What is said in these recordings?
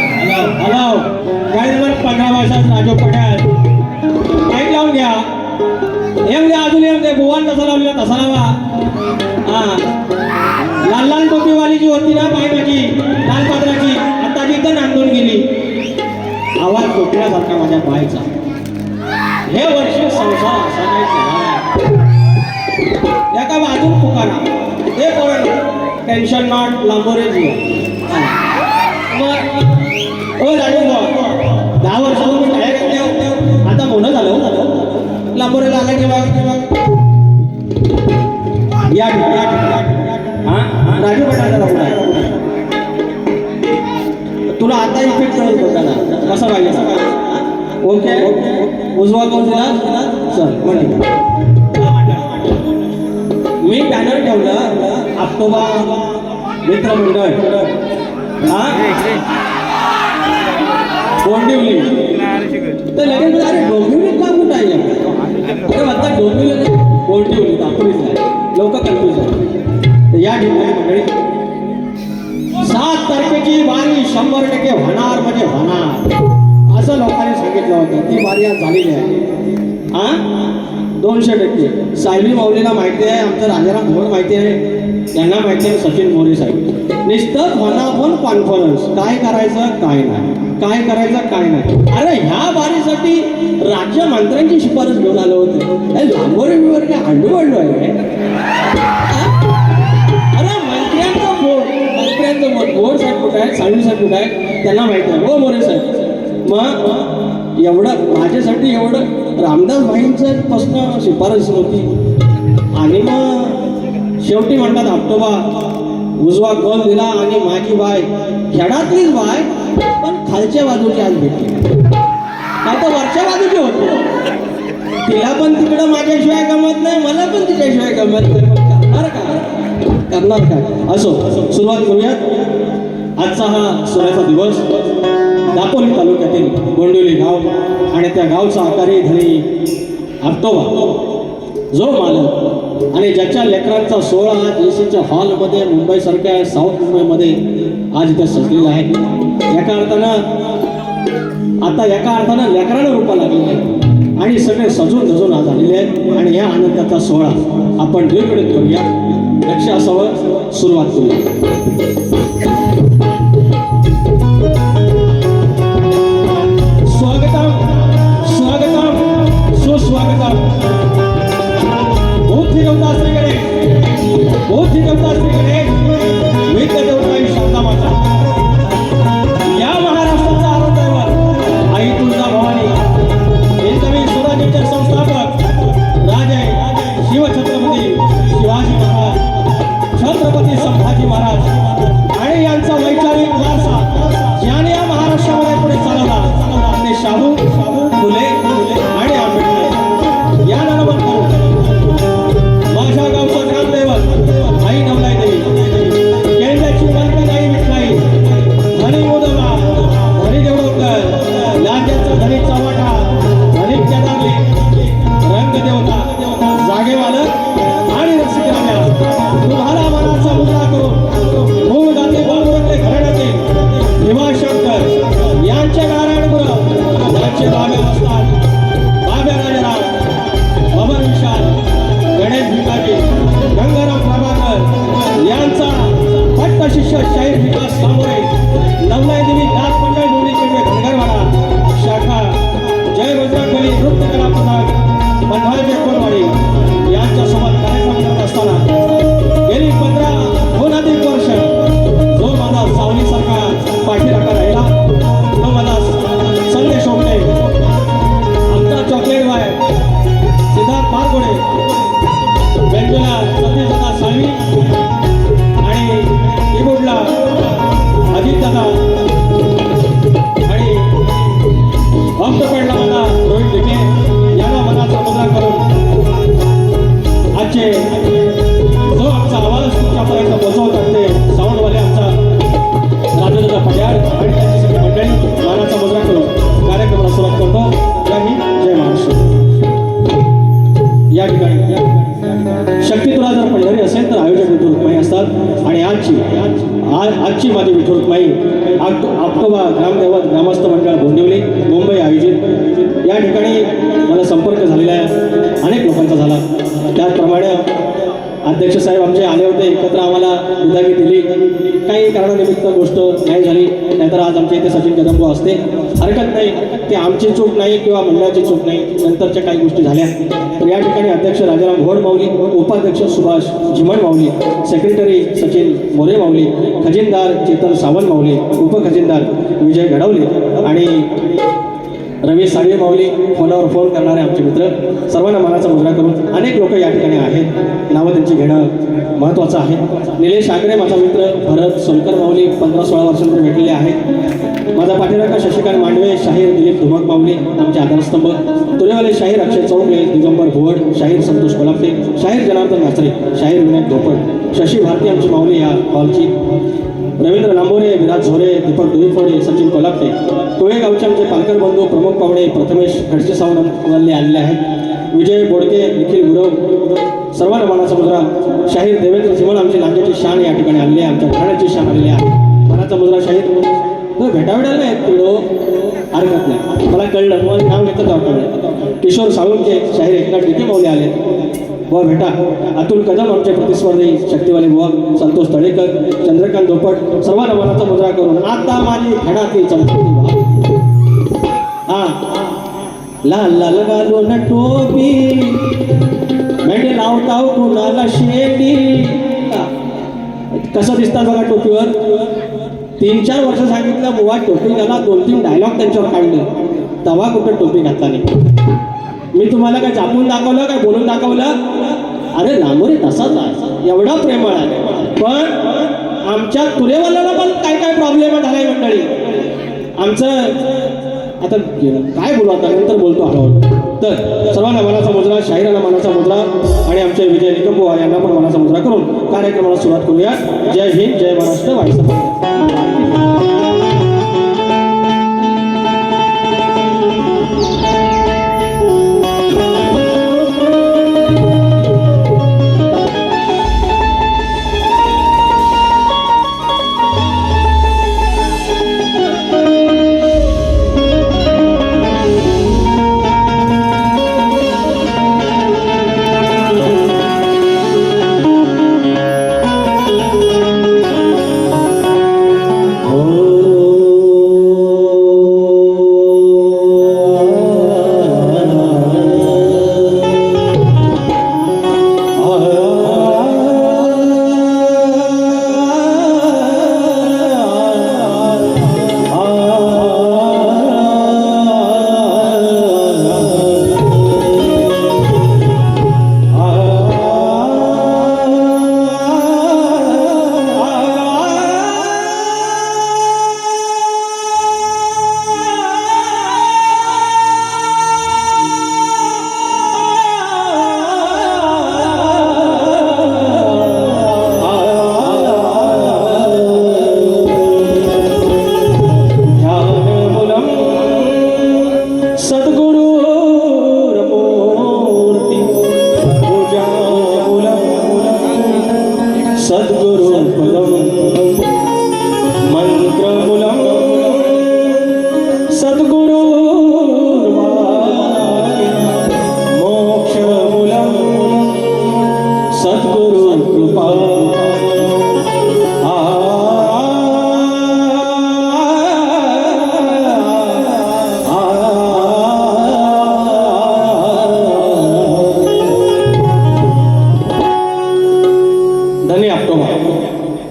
Hello काय number 15 वर्षात Raju Patel mic लावून घ्या. येऊन द्या अजून येऊन द्या बुवान तसा लावला तसा लावा. हा लाल लाल टोपीवाली जी होती ना बाई माझी लाल पात्राची आता जी तर नांदून गेली. आवाज कोकिळासारखा माझ्या बाईचा. हे वर्ष संसार असा नाही केला. एका बाजून पुकारा हे पोरण टेन्शन नॉट लांबोरे जीव. ओ राजू 10 वर्षापूर्वी काय करते आता मोठं झालं लांबोरेला आला केव्हा या हा राजू पटाचा दाखवला तुला आता इफेक्ट कळत होता कसा पाहिजे. ओके उजवा कोण दिला चल म्हणजे मी बॅनर ठेवलं आप्तोबा मित्रमंडळ हा डोंबिवली तर लगेच अरे डोंबिवली का कुठं आहे अरे म्हणतात डोंबिवली डोंबिवली दाखवलीच आहे लोक कन्फ्यूज आहे. या ठिकाणी मंडळी 7 तारखेची वारी 100% होणार म्हणजे होणार असं लोकांनी सांगितलं होतं. ती वारी आज झालेली आहे. हा 200%. सायली माऊलीला माहिती आहे, आमचं राजाराम भोर माहिती आहे, त्यांना माहिती आहे सचिन मोरे साहेब. नुसतं पण कॉन्फरन्स काय करायचं काय नाही काय करायचं काय नाही. अरे ह्या वारीसाठी राज्यमंत्र्यांची शिफारस घेऊन आलं होतं. लांबोरे बिवर काय हंडू आहे. अरे मंत्र्यांचं बोर्ड साहेब कुठं आहे सायली साहेब कुठं आहे त्यांना माहिती आहे. हो मोरे साहेब मग एवढं माझ्यासाठी एवढं रामदास भाईंचं प्रश्न शिफारस होती आणि मग शेवटी म्हणतात आप्तोबा उजवा गोल दिला आणि माझी बाय खेळातलीच बाय पण खालच्या बाजूची आज भेटली नाही तर वरच्या बाजूची होती. तिला पण तिकडं माझ्याशिवाय गमत नाही मला पण तिच्याशिवाय गमत नाही. करणार काय असो सुरुवात करूयात. आजचा हा सोन्याचा दिवस दापोली तालुक्यातील गोंडवली गाव आणि त्या गावचा आकारी धनी आप्तोबा जो मालक आणि ज्याच्या लेकरांचा 16 JCच्या हॉलमध्ये मुंबईसारख्या साऊथ मुंबईमध्ये आज इथे सजलेला आहे. एका अर्थानं लेकरानं रूपा लागलेली आहे आणि सगळे सजून धजून आज आलेले आहेत आणि या आनंदाचा सोहळा आपण दीर्घ करूया. लक्ष असावं सुरुवात करूया. स्वागतम स्वागतम सुस्वागतम. बुद्धी देवता श्री गणेश विद्या देवता शारदा माता या महाराष्ट्राचा आरोग्यावर आई तुळजा भवानी हिंदवी स्वराज्याचे संस्थापक राजे शिवछत्रपती शिवाजी महाराज छत्रपती संभाजी महाराज आणि यांचा वैचारिक वारसा ज्याने या महाराष्ट्रामध्ये पुढे चालवला ते शाहू फुले आणि आंबेडकर या नावावर माझ्या गावचं ग्रामदैवत आई नवलाई देवी केंद्राची मालकी आई विठलाई धनी मोदमा धनी देवडकर लाज्याचा धनी चव्हाटा धनी केदारले रंगदेवता जागे मालक आणि रसिकाम्या तुम्हाला मनाचा मुद्रा करून मूळ गाते बाबुरंगले घराण्याचे भीमाशंकर यांचे नारायणपुरम यांचे बाबे असतात बाबे राजाराम बबन विशाल गणेश भिकाजी गंगाराम प्रभाकर यांचा भट्ट शिष्य शाहीर विकास सामोरे नवलाई देवी दास मंडळ डोळीचे धनगरवाडा शाखा जय बजरंगबली नृत्य कला पथक बंधारे कोलवाडी यांच्यासोबत कार्यक्रम करत असताना गेली 15 अधिक वर्ष जो माझा सावलीसारखा पाठीराखा राहिला तो मला संदेश होते आमचा चॉकलेट बाय सिद्धार्थ पारगोडे बेंजोला सतीशदादा साळवी आणि कीबोर्डला अजितदादा ग्रामदैवत ग्रामस्थ मंडळ गोंदिवली मुंबई आयोजित या ठिकाणी मला संपर्क झालेला आहे, अनेक लोकांचा झाला. त्याचप्रमाणे अध्यक्ष साहेब आमचे आले होते, एकत्र आम्हाला विदागी दिली. काही कारणानिमित्त गोष्ट नाही झाली, नाहीतर आज आमच्या इथे सचिन कदम असते. हरकत नाही, ते आमची चूक नाही किंवा मंडळाची चूक नाही, नंतरच्या काही गोष्टी झाल्या. तर या ठिकाणी अध्यक्ष राजाराम घोड माऊली, उपाध्यक्ष सुभाष झिमण माऊली, सेक्रेटरी सचिन मोरे माऊली, खजिनदार चेतन सावंत माऊली, उपखजिनदार विजय घडवले आणि रवी साळवे माऊली, फोनवर फोन करणारे आमचे मित्र, सर्वांना मानाचा मुजरा करून अनेक लोक या ठिकाणी आहेत. नावं त्यांची घेणं महत्त्वाचं आहे. निलेश आगरे माझा मित्र, भरत सोलकर माऊली 15-16 वर्षांपूर्वी भेटलेले आहेत. माझा पाठीराखा शशिकांत मांडवे, शाहीर दिलीप धुमक माऊली आमचे आधारस्तंभ, तुरेवाले शाहीर अक्षय चौगले, दिगंबर भुवड, शाहीर संतोष कोल्हापटे, शाहीर जनार्दन नाचरे, शाहीर विनायक धोपट, शशी भारती आमची माऊली या हॉलची, रवींद्र लांबोरे, विराज झोरे, दीपक दुईफोडे, सचिन कोल्हापटे, टोळेगावचे आमचे पालकर बंधू प्रमुख पाहुणे प्रथमेश खडसे सावंत आलेले आहेत, विजय बोडके, निखिल गुरव, सर्वांना मानाचा मुजरा. शाहीर देवेंद्र जिमल आमची नांदेडची शान या ठिकाणी आलेली आहे, आमच्या ठाण्याची शान आलेली आहे. मानाचा मुजरा शाहीर भेटावेडायला नाही तिकडो, हरकत नाही, मला कळलं, मग नाव घेतं तेव्हा कळलं. किशोर साळुंके, शाहीर एकनाथ डिके माऊली आले, बुवा भेटा. अतुल कदम आमचे प्रतिस्पर्धी शक्तिवाले बुवा, संतोष तळेकर, चंद्रकांत धोपट, सर्वांना मनाचा मुजरा करून आता माझी घडातील चमकती. हा लाल लाल घालून टोपी, मेंढे लावताव कुणाला शेंडी. कसं दिसतात बघा टोपीवर. 3-4 वर्ष सांगितलं बुवा टोपी घाला, 2-3 डायलॉग त्यांच्यावर काढले, तेव्हा कुठं टोपी घातला नाही. मी तुम्हाला काय झापून दाखवलं, काय बोलून दाखवलं? अरे लांबोरे तसाच आहे, एवढा प्रेमळ आहे. पण आमच्या तुरेवाल्याला पण काय काय प्रॉब्लेम झालाय मंडळी. आमचं आता काय बोलू, आता नंतर बोलतो हळूहळू. तर सर्वांना मनाचा मुजरा, शाहिरांना मनाचा मुजरा आणि आमचे विजय निकम बुवा यांना पण मनाचा मुजरा करून कार्यक्रमाला सुरुवात करूया. जय हिंद, जय महाराष्ट्र, वाईस.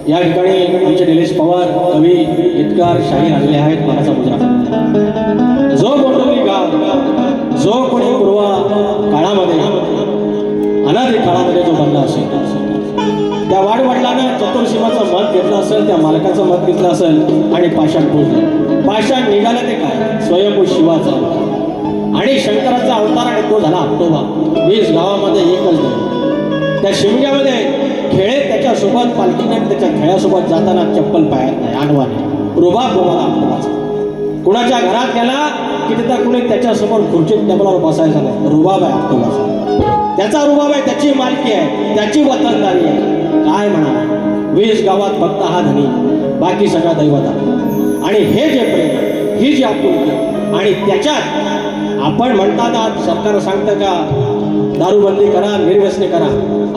या ठिकाणी आमचे निलेश पवार कवी गीतकार शाहीर आलेले आहेत. मनाचा मुजरा. जो गोंडवली गाव जो कोणी पूर्वा काळामध्ये अनादी काळामध्ये जो बनला असेल, त्या वाडवडिलांना चतुर्सीमाचं मत घेतलं असेल, त्या मालकाचं मत घेतलं असेल आणि पाषाण बोलले. पाषाण निघालं ते काय, स्वयंभू शिवाचा आणि शंकराचा अवतार, आणि तो झाला आप्तोबा. 20 गावामध्ये एकच नाही. त्या शिमग्यामध्ये खेळे त्याच्यासोबत पालखीने त्याच्या खेळासोबत जाताना चप्पल पायात नाही, आणवाने रुबाब आप्तोबाचा. कुणाच्या घरात गेला की तिथं कुणी त्याच्यासमोर खुर्चीत टेबलावर बसायचा नाही. रुबाब आहे आप्तोबाचा. त्याचा रुबाब आहे, त्याची मालकी आहे, त्याची वतनदारी आहे. काय म्हणा, 20 गावात फक्त हा धनी, बाकी सगळा दैवत आहे. आणि हे जे प्रेम ही जी आपुलकी आणि त्याच्यात आपण म्हणतात आज सरकार सांगतं का दारूबंदी करा, निर्व्यसनी करा.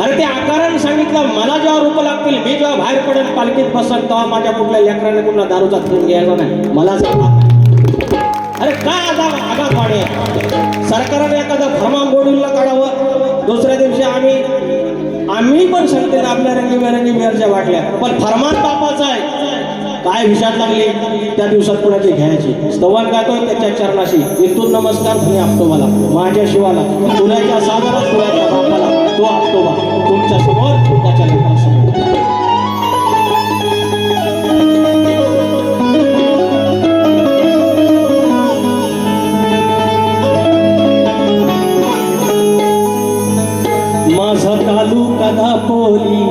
अरे ते आकाराने सांगितलं. मला जेव्हा रूप लागतील, मी जेव्हा बाहेर पडेल पालखीत बसन, तेव्हा माझ्या कुठल्या लेकराने कुठला दारूचा थेंब घ्यायचा नाही. मलाच अरे काय आता आघात वाढे. सरकारने एखादं फर्मान बोर्डिंगला काढावं, दुसऱ्या दिवशी आम्ही पण सांगते ना आपल्या रंगीबेरंगी बिअरच्या बाटल्या, पण फरमान बापाचा आहे. काय विषाद लागली त्या दिवसात कोणाची घ्यायची. स्तवन गातोय त्याच्या चरणाशी, इथून नमस्कार तुम्ही आपटोबाला, माझ्या शिवाला, तुझ्याच्या सागरात तुझ्याच्या बापाला, तो आपटोबा तुमच्या समोर त्याच्या लेकरासमोर. माझा तालुका दापोली,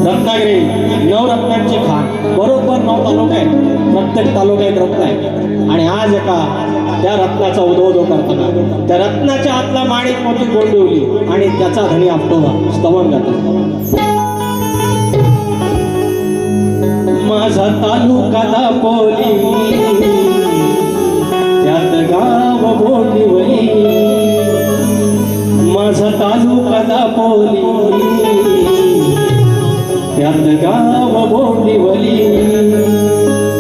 रत्नागिरी नवरत्नांची खाण. बरोबर 9 तालुका आहे, प्रत्येक तालुक्यात रत्न आहे. आणि आज एका त्या रत्नाचा उदो करताना त्या रत्नाच्या आतला माणिक मोठी गोंडवली आणि त्याचा धनी आपटोबा स्तवन गातो. माझा तालुका दापोली, त्यात गाव बोंडिवली. माझा तालुका दापोली, त्यात गाव बोंडिवली.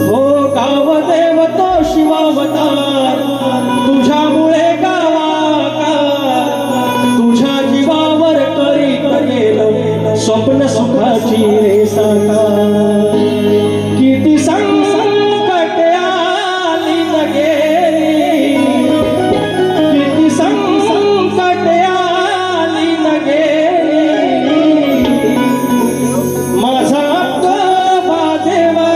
हो गाव देव तो शिवावतार, तुझ्यामुळे गावाकार, तुझ्या जीवावर करी करेल स्वप्न सुखाची रे साकार. किती संकट आली न गेली, किती संकट आली न गेली, माझा आपटोबा देवा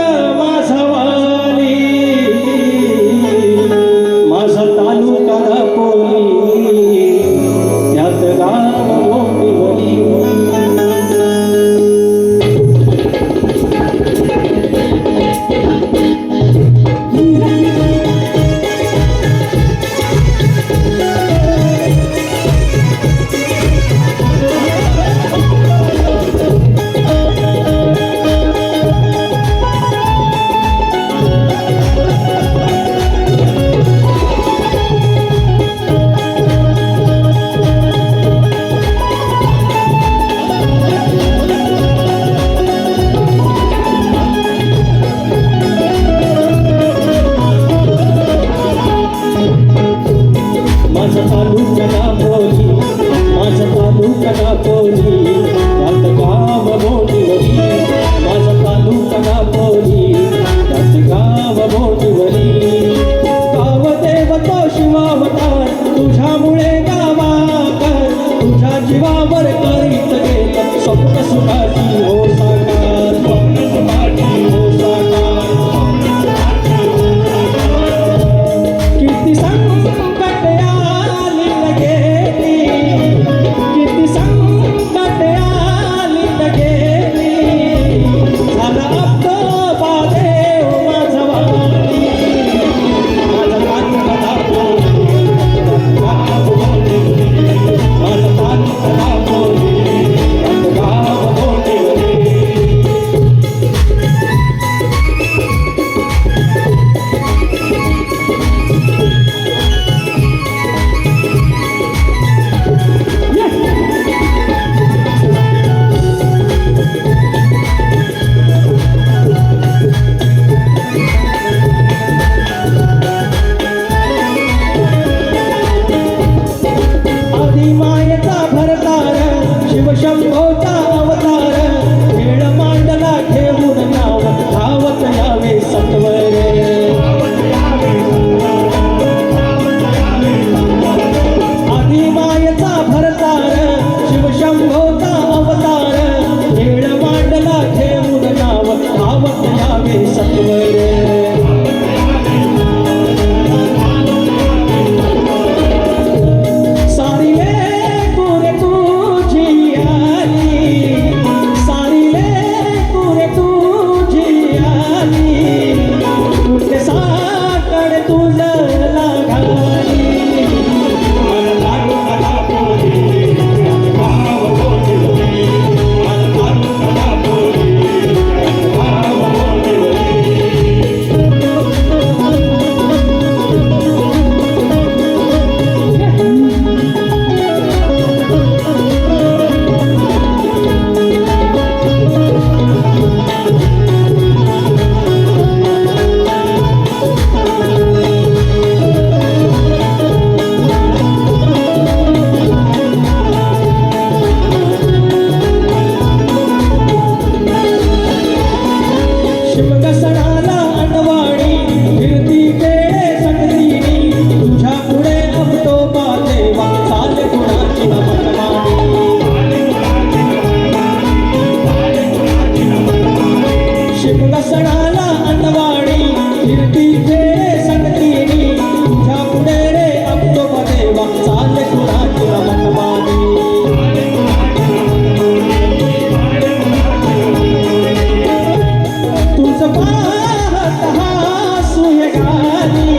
तुझं पाहत हसू हे गाणी,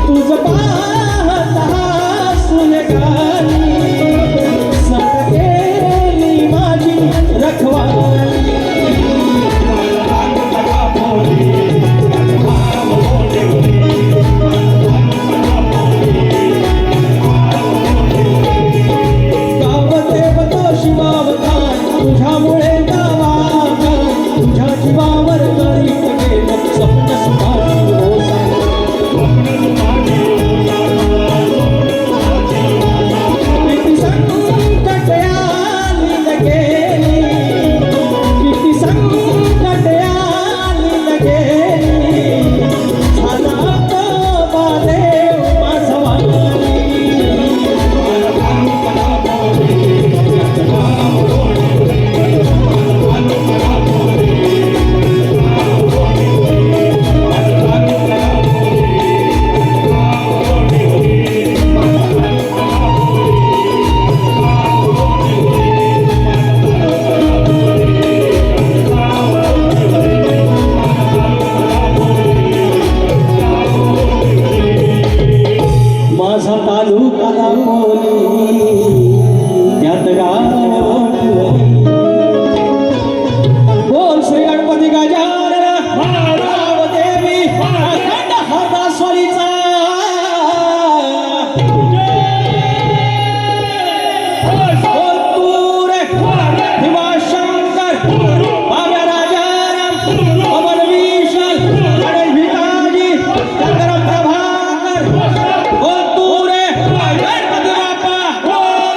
तुझं पाहत हसू हे गाणी, सत गेली माझी रखवाली. तुझ्यामुळे गावात तुझ्या जीवावर करीत गेलं स्वप्न सुखाची ओसाड. किती संकट आली गेली, किती संकट आली गेली, झाला तो बादेव माझा वाली. माझा तालुका दाखवली त्यात गाव बोल श्री गणपती गजानन देवी अखंड हरदासवालीचा बोल तू रे भीमाशंकर बाब्या राजाराम अमर विशाल गणेश भिकाजी चंद्र प्रभाकर. बोल तू रे गणपती बाप्पा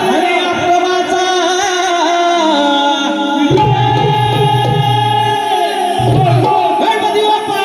हरे अप्रभाचा. गणपती बाप्पा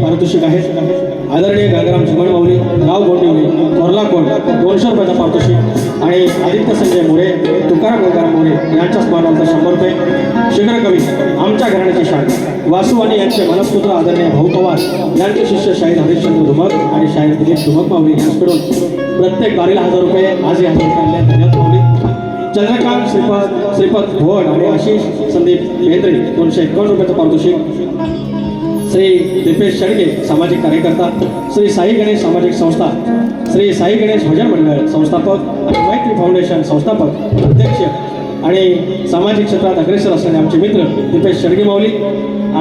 पारितोषिक आहे. आदरणीय गांधीराम चिमण माऊली गाव गोंदिवली थोरला कोण 200 रुपयाचा पारितोषिक आणि आदित्य संजय मोरे तुकाराम गंगाराम मोरे यांच्या स्मरणार्थ 100 रुपये. शीघ्रकवी आमच्या घराण्याची शान वासू आणि यांचे मनस्पुत्र आदरणीय भाऊ पवार यांचे शिष्य शाहीर हरिश्चंद्र धुमक आणि शाहीर दिलीप धुमक माऊली यांच्याकडून प्रत्येक बारीला 1000 रुपये आजही 1000 रुपये धन्यवाद माऊली. चंद्रकांत श्रीपद भोड आणि आशिष संदीप भेंद्रे 251 रुपयाचं पारितोषिक. श्री दीपेश शेळके सामाजिक कार्यकर्ता, श्री साई गणेश सामाजिक संस्था, श्री साई गणेश भजन मंडळ संस्थापक आणि मैत्री फाउंडेशन संस्थापक अध्यक्ष आणि सामाजिक क्षेत्रात अग्रेसर असणारे आमचे मित्र दीपेश शेळके माऊली.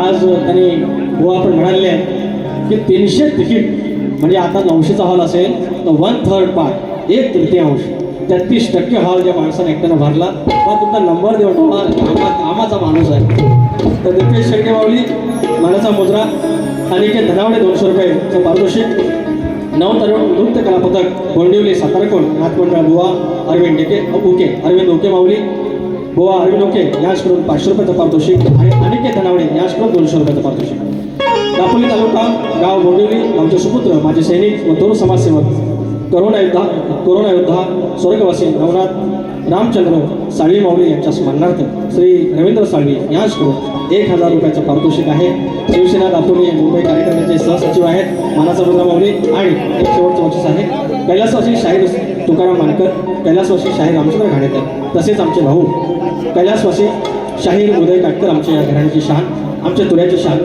आज त्यांनी बुवा आपण म्हणाले आहे की 300 तिकीट म्हणजे आता 900चा हॉल असेल तर 1/3 पार्ट 1/3 33% हॉल ज्या माणसाने एकट्यानं भरला बा तुमचा नंबर देऊन कामाचा माणूस आहे. तर दीपेश शेळके माऊली मानाचा मुद्रा अनिकेत धनावडे 200 रुपयेचं पारितोषिक. नवतरुण नृत्य कला पथक गोंदिवली सातारकोण नाथमंडळ बुवा अरविंद अरविंद ओके माऊली बुवा अरविंद ओके यांच्याकडून 500 रुपयाचं पारितोषिक आणि अनिकेत धनावडे यांच्याकडून 200 रुपयाचं पारितोषिक. दापोली तालुका, गाव बोंडिवली, आमचे सुपुत्र माझे सैनिक व तरुण समाजसेवक, कोरोना योद्धा स्वर्गवासी नवनाथ रामचंद्र साळवी माऊली यांच्या स्मरणार्थ श्री रवींद्र साळवी यांच्याकडून 1000 रुपयाचं पारितोषिक आहे. शिवसेना दापोली मुंबई कार्यक्रमाचे सहसचिव आहेत मानाचा मुद्रा माऊली. आणि एक शेवटचं बक्षीस आहे कैलासवासी शाहीर तुकाराम मानकर, कैलासवासी शाहीर रामचंद्र घाणेकर, तसेच आमचे भाऊ कैलासवासी शाहीर उदय काटकर, आमच्या या घराण्याची शान, आमच्या तुऱ्याची शान,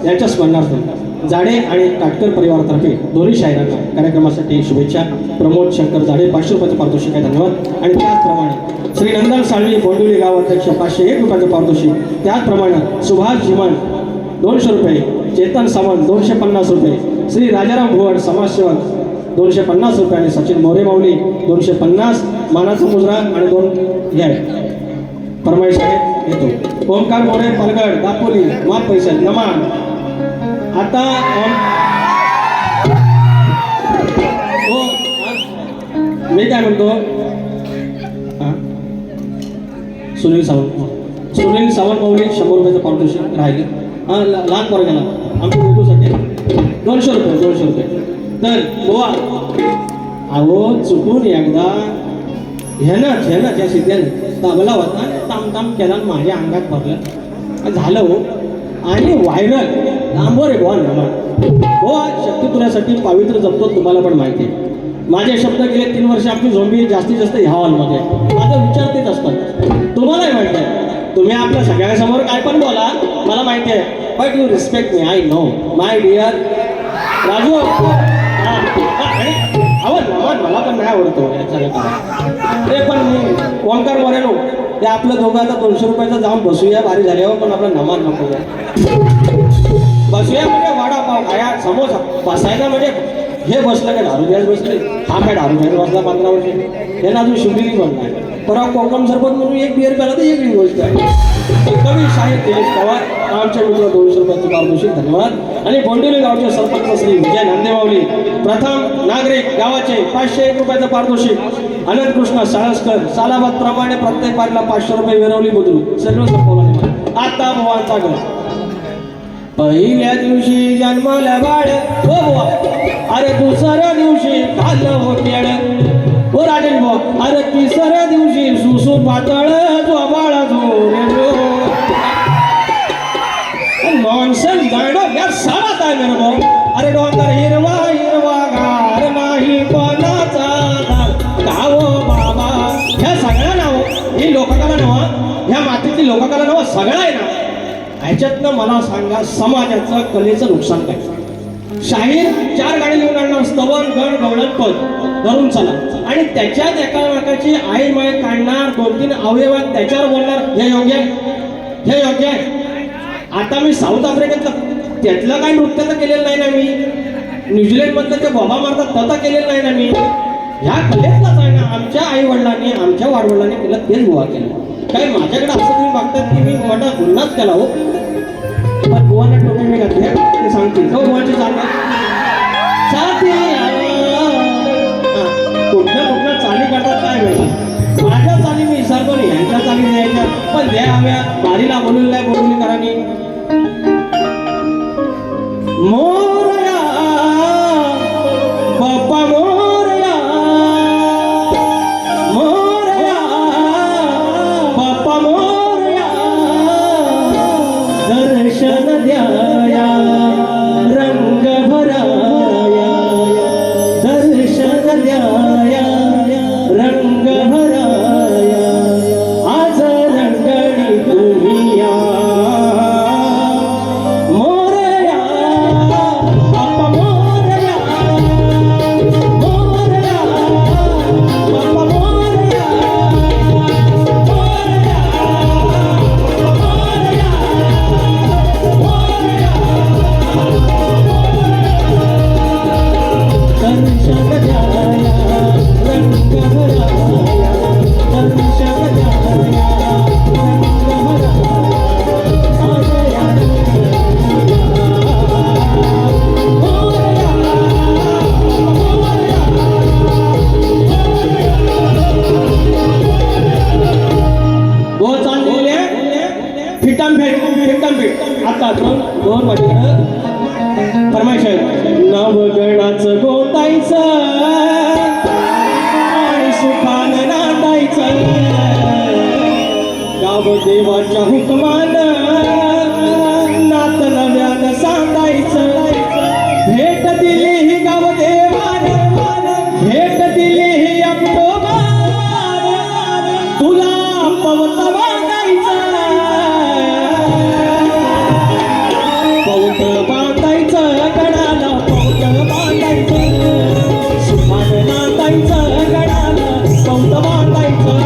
यांच्या स्मरणार्थ जाडे आणि काटकर परिवारातर्फे दोन्ही शाहिरांना कार्यक्रमासाठी शुभेच्छा. प्रमोद शंकर जाडे 500 रुपयाचं पारितोषिक आहे, धन्यवाद. आणि त्याचप्रमाणे श्री नंदन साळवी बोंडिवली गाव अध्यक्ष 501 रुपयाचं पारितोषिक. त्याचप्रमाणे सुभाष जिमन 200 रुपये, चेतन सावंत 250 रुपये, श्री राजाराम भुवड समाजसेवक 250 रुपये आणि सचिन मोरे माऊली 250 मानाचा मुजरा आणि 2 हे फरमाईश आहे येतो. ओमकार मोरे पालगड दापोली माफ पैसे नमान. आता मी काय म्हणतो, सुनील सावंत माऊली 100 रुपयाचं पारितोषिक राहिले. लहान पोरग्याला आमच्या उर्दूसाठी 200 रुपये. तर गोवा अहो चुकून एकदा ह्यानं त्या सिद्ध्यानं तबला होता, तामताम केला माझ्या अंगात भरलं झालं हो. आणि व्हायरल लांबवर गोवा गोवा शक्ती तुऱ्यासाठी पावित्र्य जपतो, तुम्हाला पण माहिती आहे. माझे शब्द गेले 3 वर्ष आपली झोंबी जास्तीत जास्त ह्या हॉलमध्ये माझं विचार तेच असतात, तुम्हालाही माहिती आहे. तुम्ही आपल्या सगळ्यांसमोर काय पण बोला मला माहिती आहे, but you respect me, I know my dear Raju. नमान मला पण नाही आवडतो ते, पण मी ओंकार मोरेनो ते आपलं दोघं आता 200 रुपयाचं जाऊन बसूया, भारी झाल्यावर पण आपलं नमान नको बसूया. म्हणजे वडापाव खाया, समोसा बसायला, म्हणजे हे बसलं काय दारू घ्यायला बसले, हा काय दारू घ्यायला बसला 15 वर्षे, हे ना अजून शिवलिंगी बनला आहे. परवा कोकम सरबत म्हणून 1 बिअर प्याला तर वेगळी गोष्ट आहे. कवी शाहीर दिनेश पवार आमच्या मित्र 200 रुपयाचं पारितोषिक, धन्यवाद. आणि बोंडिवली गावचे सरपंच श्री विजय नांदेमाऊली प्रथम नागरिक गावाचे 501 रुपयाचं पारितोषिक. अनंत कृष्ण साळसकर सालाबाद प्रमाणे प्रत्येक पारीला 500 रुपये विरवली बुद्रू सगळं संपवलं. आता भुवांचा घर पहिल्या दिवशी जन्माला बाळ हो बुवा, अरे दुसऱ्या दिवशी खाल्लं हो केळ हो राजेश बुवा, अरे तिसऱ्या दिवशी सुसू पातळ जो बाळा नॉनसेन्स गाणं या साळात आहे मेरे भाऊ. अरे डोंगर हिरवा हिरवा गार नाही कोणाचा गाव बाबा, ह्या सगळ्या नाव ही लोककला नव्हा, ह्या मातीतली लोककला नव्हा, सगळं आहे ना. ह्याच्यातनं मला सांगा समाजाचं कलेचं नुकसान काय. शाहीर 4 गाडी लिहून आणणार, स्तवन गण गवळण पद धरून चला, आणि त्याच्यात एकामेकाची आई माय काढणार, 2-3 अवयवात त्याच्यावर बोलणार, हे योग्य आहे. आता मी साऊथ आफ्रिकेतलं त्यातलं काही नृत्य तर केलेलं नाही ना मी, न्यूझीलंडमधलं ते बाबा मारतात तर केलेलं नाही ना मी. ह्या कलेतलाच आहे ना. आमच्या आई वडिलांनी आमच्या वाडवडिलांनी केलं तेच बुवा केलं. काय माझ्याकडे असं तुम्ही बघतात की मी मोठा गुन्हाच केला हो, पण बुवाने टोपी मी घातली ते सांगते हो बुवाची कुठल्या चाली करतात काय माहिती. माझ्या चाली मी विसरतो नाही, यांच्या चाली द्यायच्या, पण द्या हव्या बारीला बोलून नाही बोलून करानी. मोरया बाप्पा मोरया, मोरया बाप्पा मोरया, दर्शन द्याया रंग भराया, दर्शन द्याया रंग भराया, आज रंगणी तुम्ही या. फरमाईश आहे. नवगणाचं गोतायचं आणि सुखानं नांदायचं, गाव देवाच्या हुकमानं नात नव्यानं सांगायचं. भेट दिली ही गाव देवानं, भेट दिली ही अक्टोबर, तुला पवत बांधायचं, पवत बांधायचं गडाला, पवत बांधायचं, सुखानं नांदायचं गडाला, पवत बांधायचं.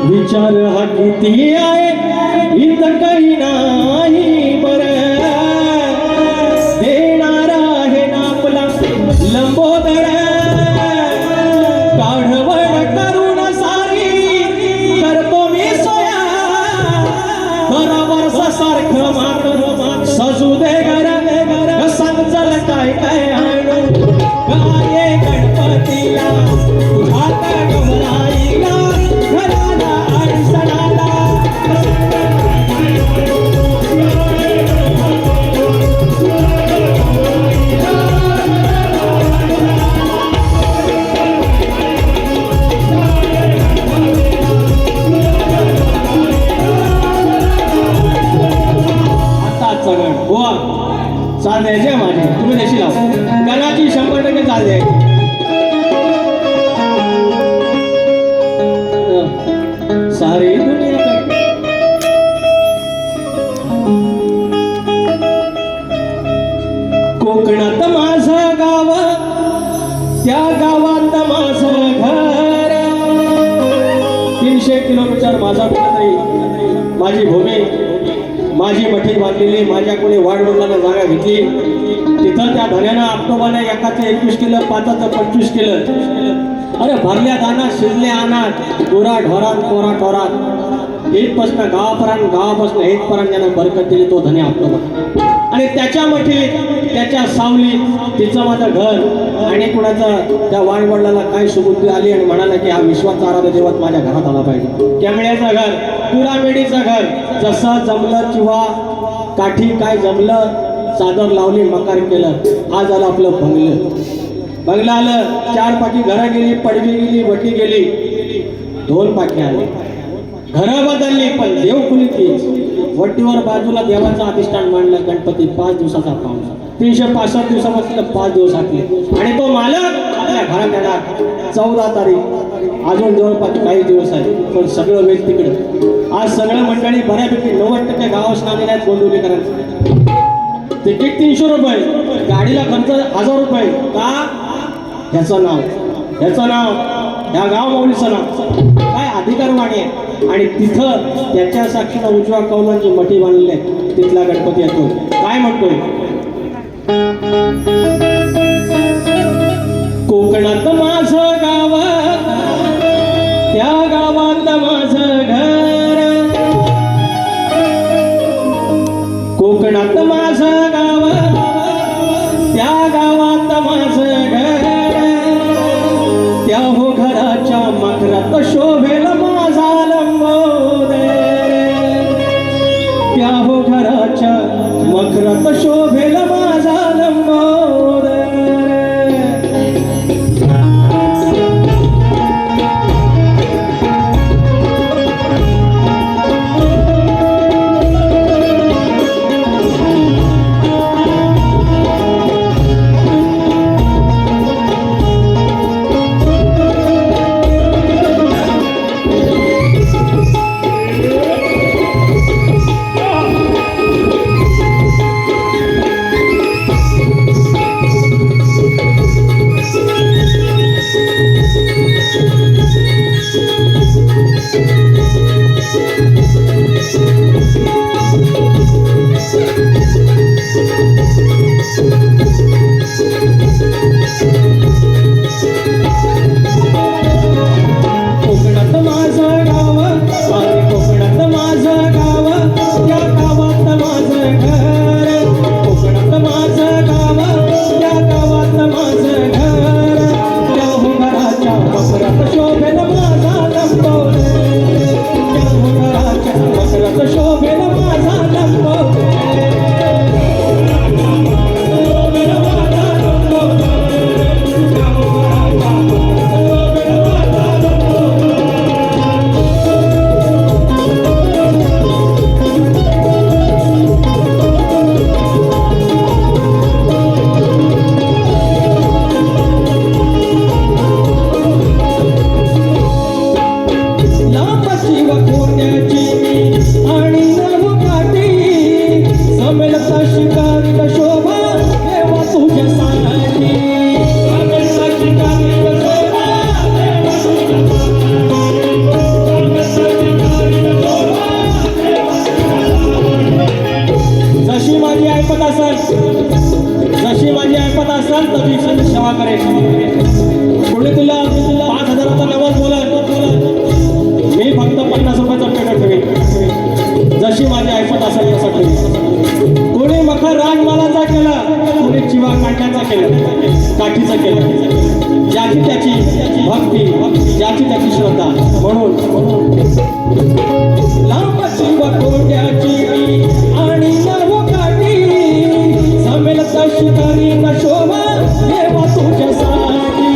विचार हा किती आहे इथं काही नाही बरं, देणारा आहे ना आपला लंबोदर, काढवण करून सारी करतो मी सोया, बरोबर सारखं मात्र सजू दे घर, सांग चल काय काय आणू गाये गणपतीला, तुझ्यात गमराईला घराला आणि सणाला. आता चगण बुवा चाल द्यायचे माझे, तुम्ही देशी लाव गणाची 100% चाल द्यायची. सारी दुनिया कोकणात माझं गाव, त्या गावात माझं घर, 300 किलोमीटर माझा कुठेतरी माझी भूमी, माझी मठी बांधलेली, माझ्या कोणी वाडवडिलांना जागा घेतली, तिथं त्या धन्यानं ऑक्टोबरला एकाचं 21 केलं, 5चं 25 केलं. अरे भरल्या दाना शिजले अनाथ, गुरा ढोरात कोरा टोरात, इथपासनं गावापासनं इथपर्यंत ज्यानं बरकत दिली तो धन्या ऑक्टोबर. आणि त्याच्या मठीत त्याच्या सावलीत तिचं माझं घर, आणि कुणाचं त्या वाडवडिलाला काय सुबुद्धी आली आणि म्हणाला की हा विश्वाचा आराध्य देवत माझ्या घरात आला पाहिजे. कॅमेळ्याचं घर, कुरामेडीचं घर, जसं जमलं किंवा काठी काय जमलं, चादर लावली मकार केलं, हा झालं आपलं बंगलं आलं. 4 पाठी घरं गेली, पडवी गेली, वटी गेली, 2 पाठी आले, घरं बदलली पण देवखुली तीच. वटीवर बाजूला देवाचं अधिष्ठान मांडलं गणपती, 5 दिवसाचा पाहुणा, 365 दिवसापासून 5 दिवस हाकले, आणि तो मालक आपल्या घरात येणार 14 तारीख, अजून जवळपास काही दिवस आहे, पण सगळं वेळ तिकडं. आज सगळं मंडळी बऱ्यापैकी 90% गावास नांदेला आहेत गोंडवलीकरांचं. तिकीट 300 रुपये, गाडीला खर्च 1000 रुपये. का? ह्याचं नाव ह्या गाव माऊलीचं नाव काय अधिकारवाणी आहे. आणि तिथं त्याच्या साक्षीनं उजव्या कौलांची मठी बांधलेली आहे, तिथला गणपती येतो. काय म्हणतोय? कोकणात माझं गाव, त्या गावात माझं घर, कोकणात माझं गाव, त्या गावात माझं घर, त्या हो घराच्या मखरात शोभेल माझा लंबोदर, त्या हो घराच्या मखरात शोभेल माझा लंबोदर. माझी ऐपत असेल, जशी माझी ऐपत असेल तशी सेवा करेन. कोणी तुला 5,000चा नवस बोलत, मी फक्त 50 रुपयाचा पेमेंट ठेवेन. जशी माझी ऐपत असेल तसं ठेवेन. कोणी मखर राजमालाचा केला, कोणी चिवा काढण्याचा केलं, काठीचं केलं. ज्याची त्याची भक्ती, ज्याची त्याची श्रद्धा. म्हणून लांबची व कोंड्याची आणि नव काठी, जमेल तशी तरी न शोभा देवा तुझ्यासाठी.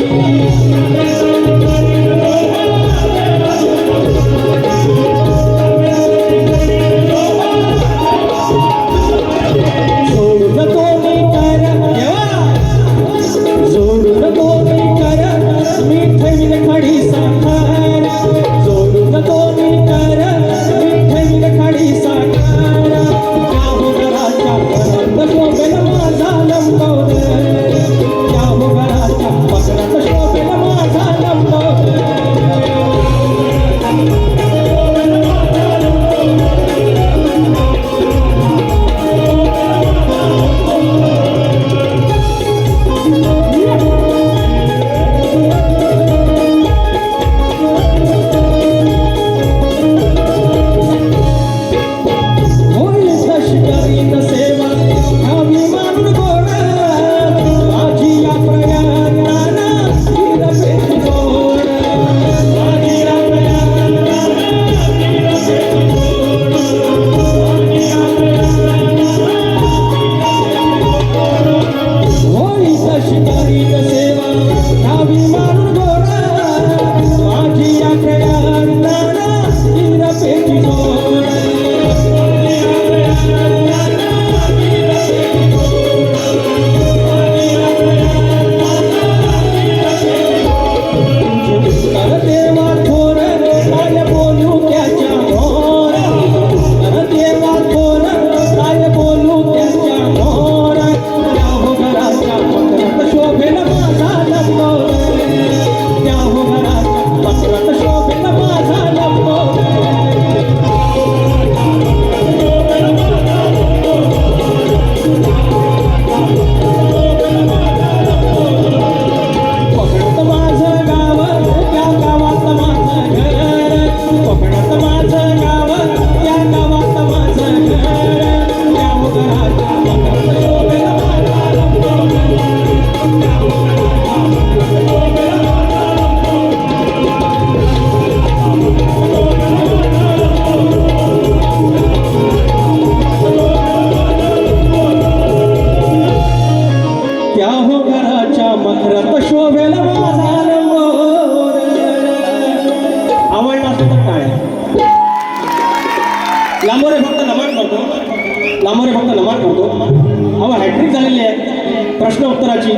लांबोरे फक्त नमन करतो. अहो हॅट्रिक झालेली आहे प्रश्न उत्तराची.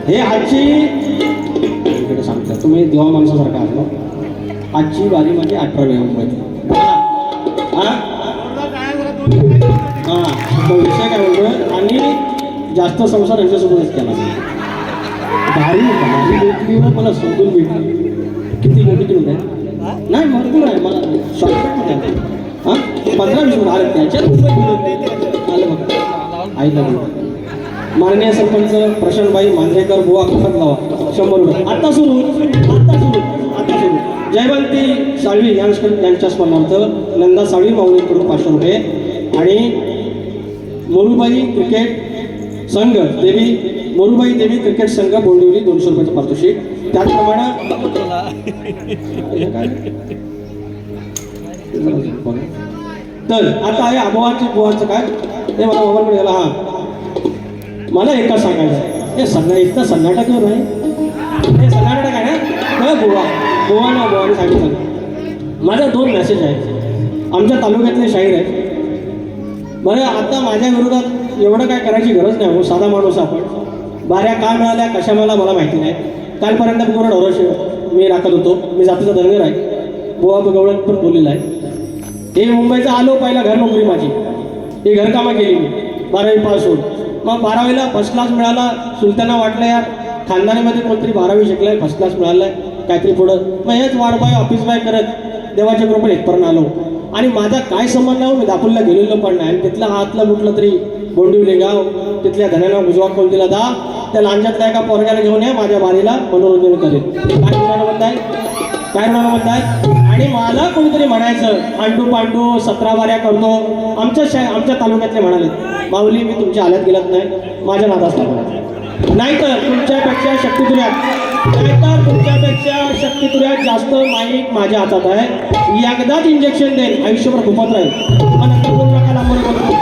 हे आजची इकडे सांगता तुम्ही देवा माणसासारखा आहात. आजची बारी म्हणजे 18व्या मुंबईची. हां तो विषय काय म्हणतोय. आणि जास्त संसार यांच्यासोबतच केला. भारी भेटली व मला समजून भेटली. किती मोठी होत आहे नाही भरपूर आहे. मला शॉर्टकट होते. हां 15-20 मिनिट आले त्याच्यात मुंबईत आलं बघ. आईला माननीय सरपंच प्रशांतभाई मांजरेकर बुवा खतगावा 100 रुपये. आता सुरू. जयवंती साळवी यांच्या स्मरणार्थ नंदा साळवी माऊलीकडून 500 रुपये. आणि मोरूबाई क्रिकेट संघ मोरूबाई देवी क्रिकेट संघ बोंडिवली 200 रुपयाचं पारितोषिक. त्याचप्रमाणे तर आता आहे बुवांचं काय ते मला मोबाईलकडे गेला. हां मला एकदा सांगायचं हे इतकं सन्नाटक नाही. हे सन्नाटक आहे ना बुवाने सांगितलं. माझा 2 मेसेज आहेत. आमच्या तालुक्यातले शाहीर आहेत. बरं आता माझ्या विरोधात एवढं काय करायची गरज नाही. हो साधा माणूस आपण. बाऱ्या का मिळाल्या कशा मला माहिती नाही. कालपर्यंत पूर्ण ढोराशी मी राखत होतो. मी जातीचा धनगर आहे. बुवा गवळण पण बोललेला आहे. हे मुंबईचा आलो पहिला घर नोकरी माझी. ही घरकामं केली मी 12वी पास होऊन. मग 12वीला फर्स्ट क्लास मिळाला. सुलताना वाटलं यार खानदानीमध्ये कोणतरी 12वी शिकलाय फर्स्ट क्लास मिळालाय काहीतरी पुढं. मग हेच वाढबाय ऑफिस बाय करत देवाच्या कृपेने इथपर्यंत आलो. आणि माझा काय संबंध आहे मी दापोलीला गेलेलो पण नाही. आणि तिथलं आतलं कुठलं तरी बोंडिवली गाव, तिथल्या धन्याला उजवा खोल दिला दा त्या लांजातल्या एका पोरग्याला घेऊन या माझ्या बारीला मनोरंजन करेल. काय म्हणायला म्हणताय, काय म्हणायला म्हणताय. आणि मला कोणीतरी म्हणायचं अंडू पांडू 17 बाऱ्या करतो. आमच्या तालुक्यातले म्हणाले माऊली मी तुमच्या आल्यात गेलात नाही, माझ्या नादास लागला. नाहीतर तुमच्यापेक्षा शक्तितुऱ्यात जास्त माईक माझ्या हातात आहे. एकदाच इंजेक्शन देईन, आयुष्यभर खुपत राहील. पण नंतर बोलू नका लांबून बोलतो.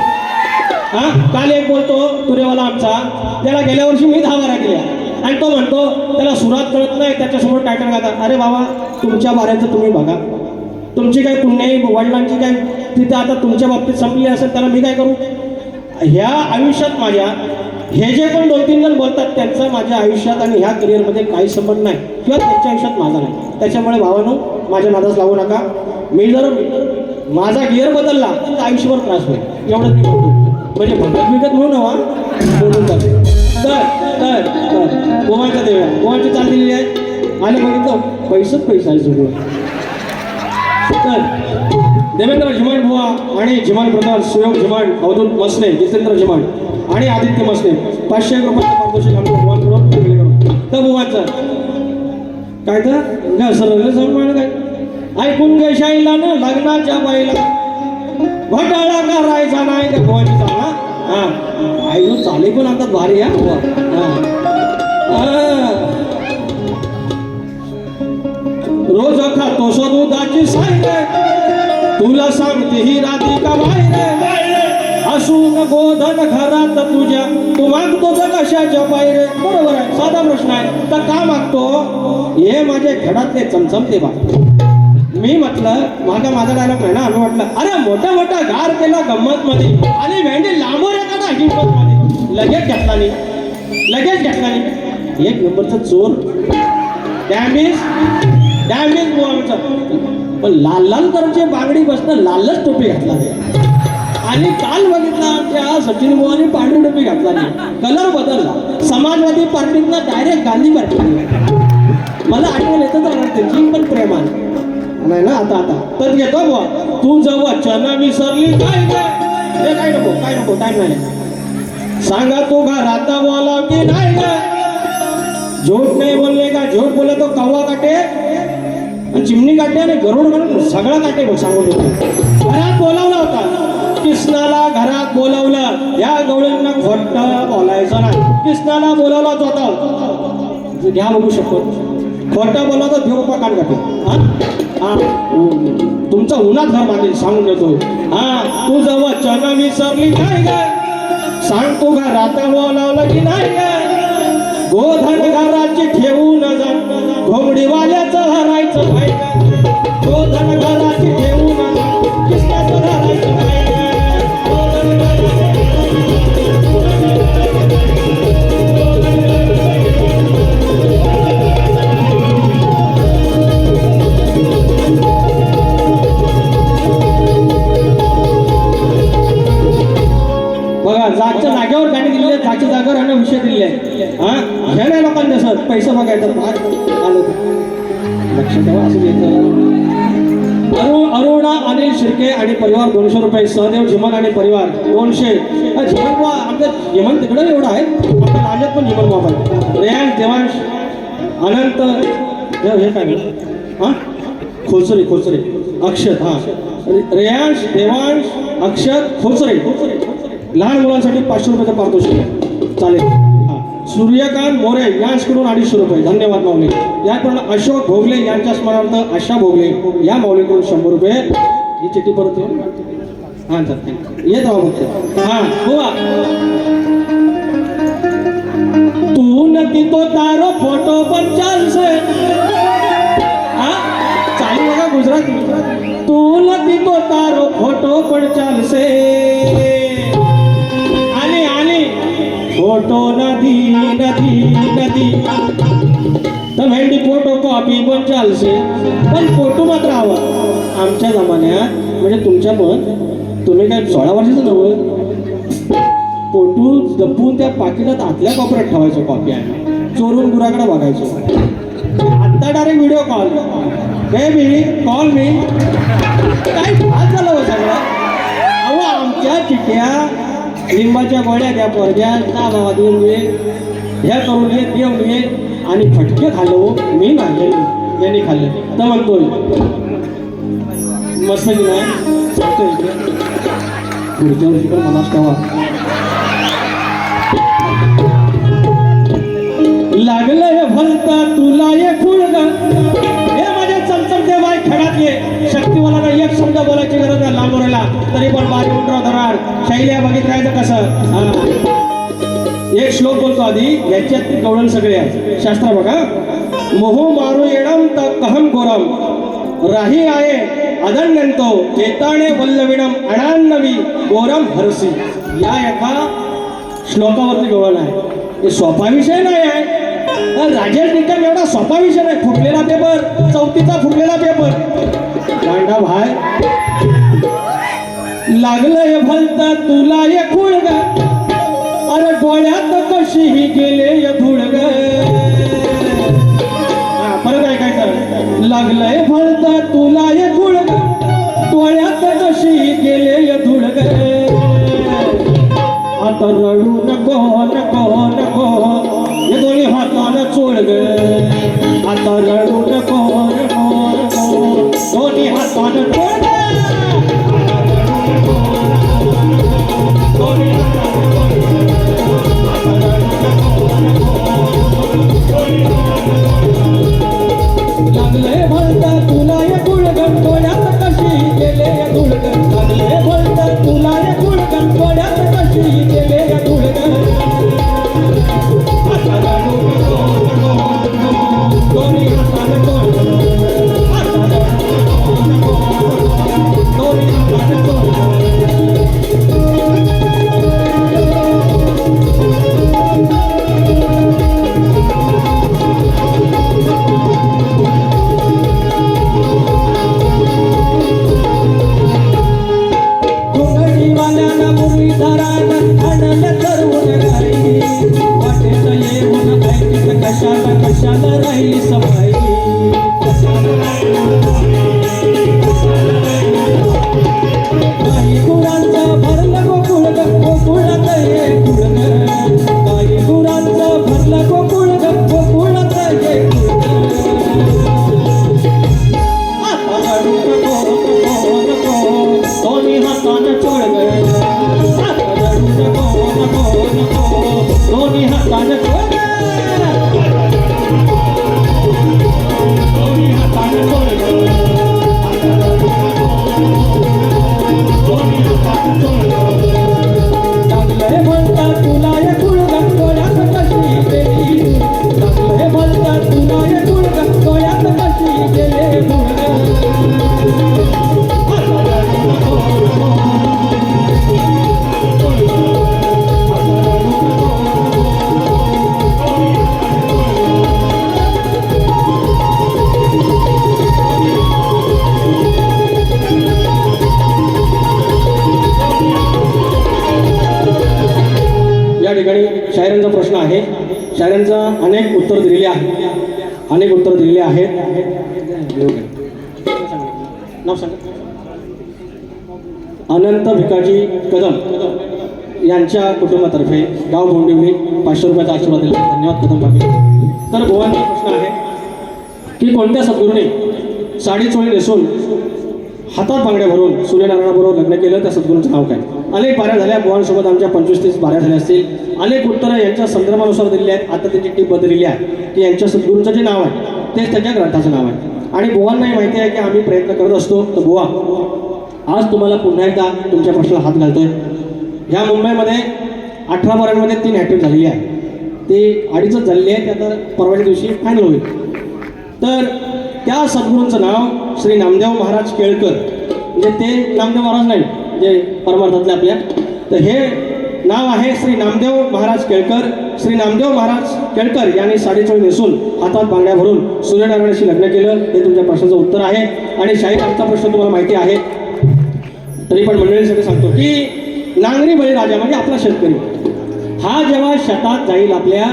हा काल एक बोलतो तुरेवाला आमचा, त्याला गेल्या वर्षी मी 10 बाऱ्या केल्या आणि तो म्हणतो त्याला सुरात कळत नाही, त्याच्यासमोर टायटल गाता. अरे बाबा तुमच्या बाऱ्याचं तुम्ही बघा, तुमची काय पुण्य वडिलांची काय तिथे आता तुमच्या बाबतीत संपली असेल, त्याला मी काय करू. ह्या आयुष्यात माझ्या हे जे पण 2-3 जण बोलतात त्यांचा माझ्या आयुष्यात आणि ह्या करिअरमध्ये काही संबंध नाही किंवा त्यांच्या आयुष्यात माझा नाही. त्याच्यामुळे भावानो माझ्या नादास लागू नका. मी जर माझा गिअर बदलला तर आयुष्यभर त्रास होईल एवढंच मी म्हणतो. म्हणजे भगत म्हणून हवा बोलून जाते. तर गोवांच्या देव्या गोवांची चाल दिलेली आहे. आणि बघितलं पैसा आहे सगळं. तर देवेंद्र झिमण बुवा आणि झिमण ब्रदर सुयोग झिमण, अवधूत मसने, जितेंद्र झिमण आणि आदित्य मसने 500 रुपयाचं पारितोषिक आमच्या बुवांकडून तर बुवांचं काय तर सरळ सन्मान काय ऐकून घे शाईला ना लग्नाच्या बाईला घोटाळा करायचा नाही का बुवाची चाल. हा आई चाले पण आता भारी आहे बुवा. रोज खातो दुधाची साई रे, तुला सांगते ही राधिका बाई रे. असून गोधन घरात तुझ्या तू मागतो तर कशाच्या पायी रे. बरोबर आहे, साधा प्रश्न आहे. तर का मागतो हे माझ्या घरातले चमचमते बा. मी म्हटलं माझा डायलॉग नाही ना, आम्ही म्हटलं अरे मोठा गार केला गंमत मध्ये आणि भेंडी लांबवर एखादा हिंमत मध्ये लगेच घेतला नाही. एक नंबरचा चोर डॅमेज बुवा. पण लाल कलरची बांगडी बसणं लालच टोपी घातला नाही. आणि काल बघितला आमच्या सचिन बुवाने पांढरी टोपी घातला नाही, कलर बदलला. समाजवादी पार्टीतनं डायरेक्ट गांधी पार्टी. मला आठवण येतं तर त्यांची पण प्रेमान नाही ना आता तर घेतो बुवा. तू जेव्हा वचन विसरली काय नको टाइम नाही. सांगा तू घरात बोला की नाही का, झूठ नाही बोलले का. झूठ बोले तो कव्वा काटे आणि चिमणी काटे आणि गरुड सगळं काटे बघ. सांगून घरात बोलावला होता कृष्णाला, घरात बोलावलं. या गवळींना खोटं बोलायचं नाही. कृष्णाला बोलावलाच होता, घ्या बघू शकतो. खोटं बोला तर देव कान काटे. हा तुमचा उन्हात घर बांधेल सांगून देतो. हा तू जेव्हा वचन विसरली काय काय, सांग तू घरात बोलावलं की नाही काय. गोधन घराची ठेवून जा, घोंगडीवाल्याचं हरायचं काय काय. गोधन घराची ठेवून जा, कृष्णाचं हरायचं काय काय. बघा जागच्या जागेवर गाणी दिलेली आहे, जागच्या जागेवर आणि विषय दिलेले आहे. हा हे नाही लोकांना सर पैसा बघायचा आलो लक्ष ठेवा. असं अरुणा अनिल शिर्के आणि परिवार 200 रुपये. सहदेव झिमन आणि परिवार 200. झिमन बुवा आमच्या झिमन तिकडं एवढं आहे, आपल्या राज्यात पण झिमन बुवा आहे. रेयांश देवांश अनंत हे काय हा खोचरे अक्षत. हा रेयांश देवांश अक्षत खोचरे. लहान मुलांसाठी 500 रुपयाचं पारितोषिक चालेल. हा सूर्यकांत मोरे यांच्याकडून 250 रुपये. धन्यवाद माऊली. याप्रमाणे अशोक भोगले यांच्या स्मरणार्थ आशा भोगले या माऊलीकडून 100 रुपये. ही चिठ्ठी परत येऊन हा येत राहा फक्त. हा बुवा तू नक्की तो तारो फोटो पण चालसे. हा चालू बघा गुजराती. तू नक्की तो तारो फोटो पण चालसे फोटो नदी तर भेंडी फोटो कॉपी पण चालसे. पण फोटो मात्र हवा आमच्या जमान्यात. म्हणजे तुमच्या पण तुम्ही काय 16 वर्षाचं नव्हतं. फोटो जपून त्या पाकिटात आतल्या कोपऱ्यात ठेवायचं. कॉपी आहे चोरून गुराकडे बघायचो. आता direct video call, baby call मी. काय भात झालं हो सगळं. अहो आमच्या चिठ्या लिंबाच्या गोळ्या द्या पोरग्या का बाबा देऊन घे ह्या करून घे देऊन घे आणि फटके खाल्लो मी नाही यांनी खाल्ले तर म्हणतोय मस्त की नाही सांगतो इथे पुढच्या वर्षी पण मलाच ठेवा. लागलं हे भलता तुला हे खुळग हे माझ्या चमचमते बाई खेळातले शक्तिवाला एक शब्द बोलायची गरज नाही लांबोरेला तरी पण बारी उठराव धराड शैल्या बघित राहायचं कसं. एक श्लोक बोलतो आधी याच्यात ते कवळण सगळे आहे शास्त्र बघा. मोहो मारू येणम तर कहम गोरम राही आहे अदण्यंतो चेताणे वल्लविणम अणान्नवी गोरम हरसी या एका श्लोकावरती गवळण आहे. हे सोपा विषय नाही आहे. राजेश निकम एवढा सोपा विषय नाही. फुटलेला पेपर चौथीचा फुटलेला पेपर गांडा भाय. लागलं हे भलता तुला हे खुळग अरे डोळ्यात कशीही गेले हे धुळग. परत ऐकायचं. लागलंय भलता तुला हे खुळग डोळ्यात कशीही गेले हे धुळग. आता रडू नको नको नको हे दोन्ही हातानं चोळग. आता रडू नको नको नको दोन्ही हातानं चोळग. लागले भलता तुला हे गुळगण डोळ्यात कशी गेले हे धुळगण. लागले भलता तुला हे गुळगण डोळ्यात कशी गेले हे धुळगण. आता रडू नको नको नको दोन्ही हातानं चोळग. आता रडू नको नको दोन्ही हातानं चोळग. कशाला राहिली सफाई. काही गुरांचं भरलं गोकुळ गोकुळात हे गुळग. काही गुरांचं भरलं गोकुळ गोकुळात हे गुळग. आता रडू नको नको दोन्ही हातानं चोळग. आता रडू नको नको नको दोन्ही हातानं चोळग. लागले म्हणता तुला हे गुळगण डोळ्यात कशी गेली. लागले म्हणता तुला हे गुळगण डोळ्यात कशी गेले गुळगण. या ठिकाणी शायरांचा प्रश्न आहे. शायरांचा अनेक उत्तर दिलेली आहेत. अनेक उत्तर दिलेली आहेत. नाव सांगा. अनंत भिकाजी कदम यांच्या कुटुंबातर्फे गाव बोंडिवली 500 रुपयाचा आशीर्वाद दिला. धन्यवाद कदम पाटील. तर गोवांचा प्रश्न आहे की कोणत्या सद्गुरूने साडी चोळी नेसून हातात बांगड्या भरून सूर्यनारायणाबरोबर लग्न केलं त्या सद्गुरूंचं नाव काय. अनेक बाऱ्या झाल्या बुवांसोबत आमच्या 25-30 बाऱ्या झाल्या असतील. अनेक उत्तरं यांच्या संदर्भानुसार दिलेली आहेत. आता त्यांची टीप बदललेली आहे की यांच्या सद्गुरूंचं जे नाव आहे तेच त्यांच्या ग्रंथाचं नाव आहे. आणि बुवांनाही माहिती आहे की आम्ही प्रयत्न करत असतो. तर बुवा आज तुम्हाला पुन्हा एकदा तुमच्या प्रश्नाला हात घालतोय. ह्या मुंबईमध्ये 18 बारांमध्ये 3 हॅट्रिक झालेली आहे. ते 2.5च झालेली आहे. ते आता परवाच्या दिवशी फायनल होईल. तर त्या सद्गुरूंचं नाव श्री नामदेव महाराज केळकर. म्हणजे ते नामदेव महाराज नाही जे परमार्थातले आपल्या. तर हे नाव आहे श्री नामदेव महाराज केळकर. श्री नामदेव महाराज केळकर यांनी साडी चोळी नेसून हातात बांगड्या भरून सूर्यनारायणाशी लग्न केलं. हे तुमच्या प्रश्नाचं उत्तर आहे. आणि शाहीर आमचा प्रश्न तुम्हाला माहिती आहे तरी पण मंडळीसाठी सांगतो की नांगरी बळीराजा म्हणजे आपला शेतकरी हा जेव्हा शेतात जाईल, आपल्या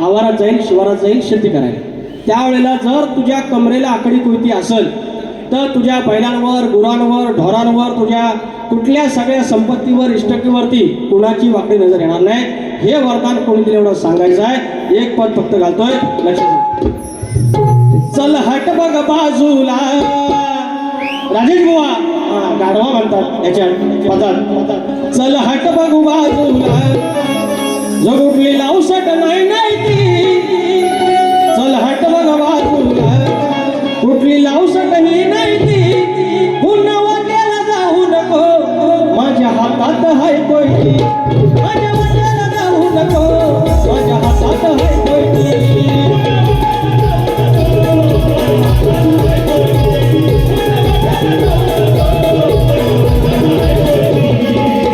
आवारात जाईल, शिवारात जाईल शेती करायला, त्यावेळेला जर तुझ्या कमरेला आकडी कोयती असेल तर तुझ्या बैलांवर, गुरांवर, ढोरांवर, तुझ्या कुठल्या सगळ्या संपत्तीवर, इष्टकीवरती कुणाची वाकडी नजर येणार नाही. हे वरदान कोणी दिलं एवढं सांगायचं आहे. एक पद फक्त घालतोय, लक्षात घ्या. चल हट बघ बाजूला, राजेश बुवा गाढवा म्हणतात याच्या पदात. चल हट बघ बाजूला, जो कुठली लावसट नाही नाही ती. चल हट बघ बाजूला, कुठली लावसट ही नाही ती. पुन्हा वाट्याला जाऊ नको, माझ्या हातात हाय कोयती. माझ्या वाट्याला जाऊ नको, माझ्या हातात हाय कोयती.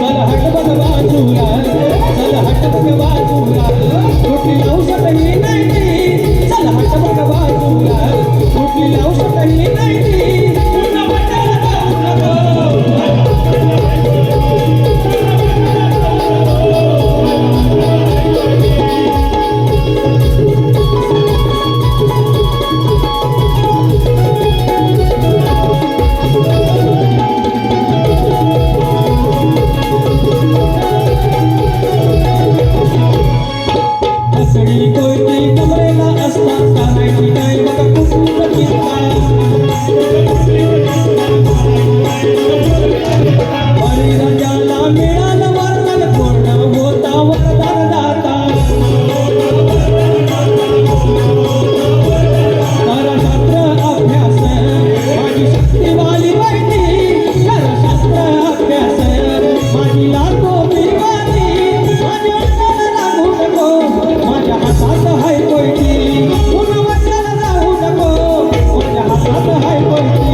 चल हट बघ बाजूला, चल हट बघ बाजूला, कुठली लावसट ही नाही ती. चल हट बघ बाजूला, कुठली लावसट ही नाही ती. पुन्हा वाट्याला जाऊ नको. असडी कोयती कमरेला असता, करायची काय बघ कुठली चिंता. बळीराजाला मिळालं वरदान, पूर्ण होता वरदान दाता. कर शास्त्र अभ्यास, माझी शक्ती वाली बैठी. कर शास्त्र अभ्यास, माझी लातो बिरवानी. माझ्या अंगाला लागू नको, माझ्या हातात हाय कोयती. पुन्हा वाट्याला जाऊ नको, माझ्या हातात हाय कोयती.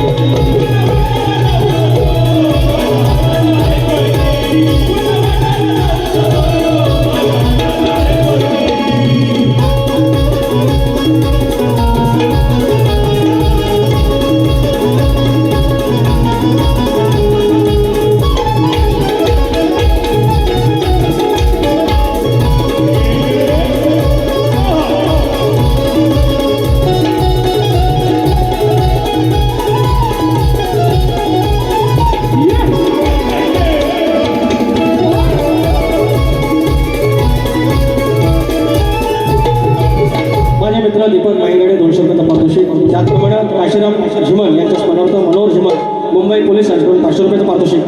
माझे मित्र दीपक माईगडे 200 रुपये पारितोषिक. त्याचप्रमाणे काशीराम झिमन यांच्या स्मरणार्थ मनोहर झिमन मुंबई पोलीस यांच्याकडून 500 रुपयाचं पारितोषिक.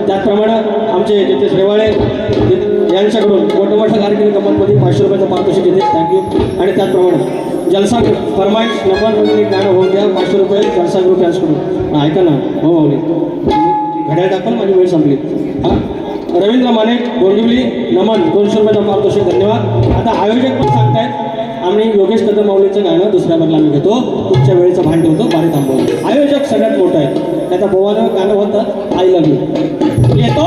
त्याचप्रमाणे आमचे जितेश रेवाळे यांच्याकडून मोठमोठ्या कार्यक्रम कंपनीमध्ये 500 रुपयाचं पारितोषिक येते. थँक्यू. आणि त्याचप्रमाणे जलसा फरमाईश नंबर म्हणून एक गाणं होऊन द्या, 500 रुपये जलसा ग्रुप यांच्याकडून. ऐका ना हो माऊली, घड्याळ दाखल, माझी वेळ संपली. हां, रवींद्र माने गोंदिवली नमन 200 रुपयाचा पारितोषिक. धन्यवाद. आता आयोजक पण सांगतायत आम्ही योगेश कदम माऊलीचं गाणं दुसऱ्या बदला आम्ही घेतो, तुमच्या वेळेचं भान ठेवतो, बारी थांबवतो. आयोजक सगळ्यात मोठं आहे. त्याचा बोवानं गाणं होतं आय लव्ह यू. येतो